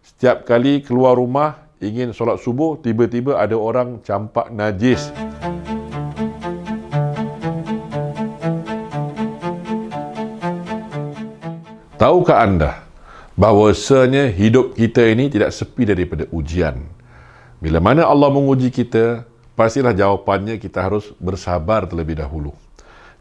Setiap kali keluar rumah, ingin solat subuh, tiba-tiba ada orang campak najis. Tahukah anda bahawasanya hidup kita ini tidak sepi daripada ujian? Bila mana Allah menguji kita, pastilah jawapannya kita harus bersabar terlebih dahulu.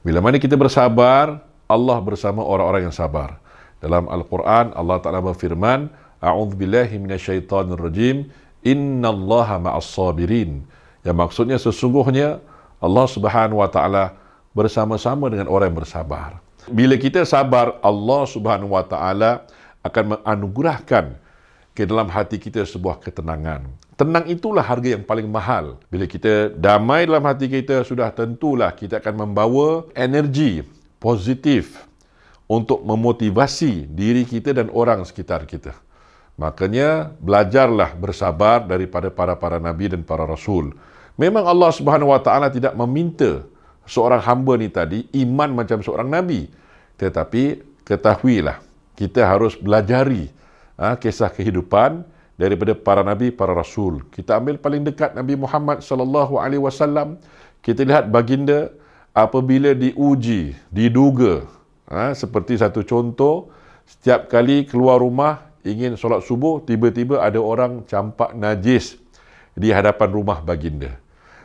Bila mana kita bersabar, Allah bersama orang-orang yang sabar. Dalam Al-Quran, Allah Ta'ala berfirman, A'udzubillahi minasyaitanirrajim, Innallaha ma'as sabirin. Yang maksudnya sesungguhnya Allah Subhanahu wa Ta'ala bersama-sama dengan orang yang bersabar. Bila kita sabar, Allah Subhanahu wa Ta'ala akan menganugerahkan ke dalam hati kita sebuah ketenangan. Tenang itulah harga yang paling mahal. Bila kita damai dalam hati kita, sudah tentulah kita akan membawa energi positif untuk memotivasi diri kita dan orang sekitar kita. Makanya, belajarlah bersabar daripada para nabi dan para rasul. Memang Allah Subhanahu wa Ta'ala tidak meminta seorang hamba ni tadi iman macam seorang nabi. Tetapi ketahuilah, kita harus belajari kisah kehidupan daripada para nabi, para rasul. Kita ambil paling dekat Nabi Muhammad sallallahu alaihi wasallam. Kita lihat baginda apabila diuji, diduga, seperti satu contoh, setiap kali keluar rumah ingin solat subuh, tiba-tiba ada orang campak najis di hadapan rumah baginda.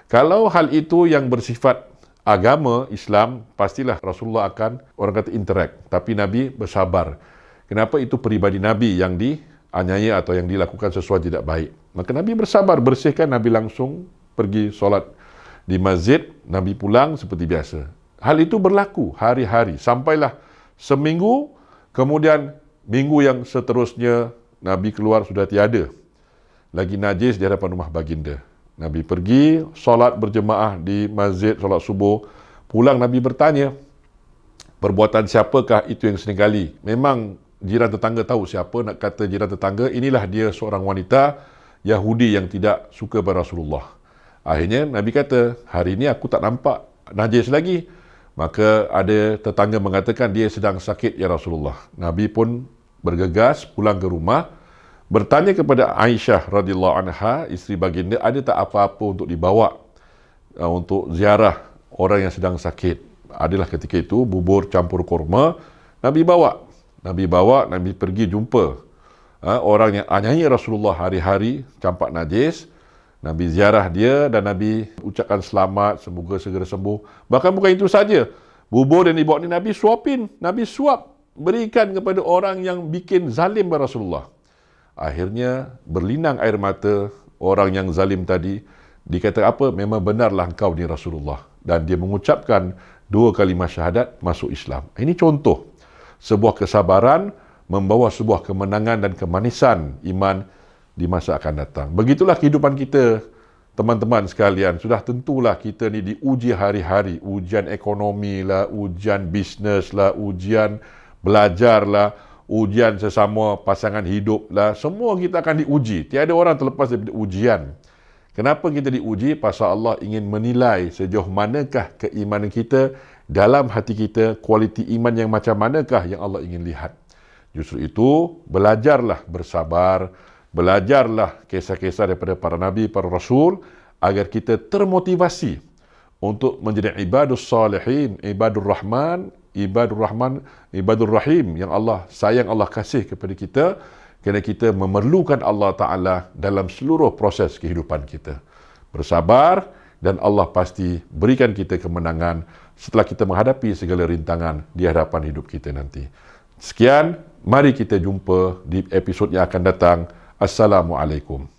Kalau hal itu yang bersifat agama Islam, pastilah Rasulullah akan, orang kata, interact. Tapi Nabi bersabar. Kenapa? Itu peribadi Nabi yang dianiaya atau yang dilakukan sesuatu tidak baik. Maka Nabi bersabar, bersihkan, Nabi langsung pergi solat di masjid, Nabi pulang seperti biasa. Hal itu berlaku hari-hari, sampailah seminggu, kemudian minggu yang seterusnya, Nabi keluar sudah tiada lagi najis di hadapan rumah baginda. Nabi pergi, solat berjemaah di masjid, solat subuh. Pulang Nabi bertanya, perbuatan siapakah itu yang seringkali? Memang jiran tetangga tahu siapa, nak kata jiran tetangga, inilah dia seorang wanita Yahudi yang tidak suka pada Rasulullah. Akhirnya Nabi kata, hari ini aku tak nampak najis lagi. Maka ada tetangga mengatakan, dia sedang sakit ya Rasulullah. Nabi pun bergegas pulang ke rumah, bertanya kepada Aisyah radhiyallahu anha, isteri baginda, ada tak apa-apa untuk dibawa untuk ziarah orang yang sedang sakit? Adalah ketika itu bubur campur kurma, Nabi bawa. Nabi pergi jumpa orang yang anyai Rasulullah hari-hari campak najis. Nabi ziarah dia dan Nabi ucapkan selamat, semoga segera sembuh. Bahkan bukan itu saja, bubur yang dibawa ni Nabi suapin, Nabi suap, berikan kepada orang yang bikin zalim pada Rasulullah. Akhirnya berlinang air mata orang yang zalim tadi. Dikata apa? Memang benarlah engkau ni Rasulullah. Dan dia mengucapkan 2 kalimah syahadat, masuk Islam. Ini contoh sebuah kesabaran membawa sebuah kemenangan dan kemanisan iman di masa akan datang. Begitulah kehidupan kita, teman-teman sekalian. Sudah tentulah kita ni diuji hari-hari. Ujian ekonomi lah, ujian bisnes lah, ujian belajar lah, ujian sesama pasangan hidup lah. Semua kita akan diuji. Tiada orang terlepas daripada ujian. Kenapa kita diuji? Pasal Allah ingin menilai sejauh manakah keimanan kita, dalam hati kita, kualiti iman yang macam manakah yang Allah ingin lihat. Justru itu, belajarlah bersabar, belajarlah kisah-kisah daripada para nabi, para rasul, agar kita termotivasi untuk menjadi ibadus salihin, ibadur rahman, ibadur rahim, yang Allah sayang, Allah kasih kepada kita, kerana kita memerlukan Allah Ta'ala dalam seluruh proses kehidupan kita. Bersabar dan Allah pasti berikan kita kemenangan setelah kita menghadapi segala rintangan di hadapan hidup kita nanti. Sekian, mari kita jumpa di episod yang akan datang. Assalamualaikum.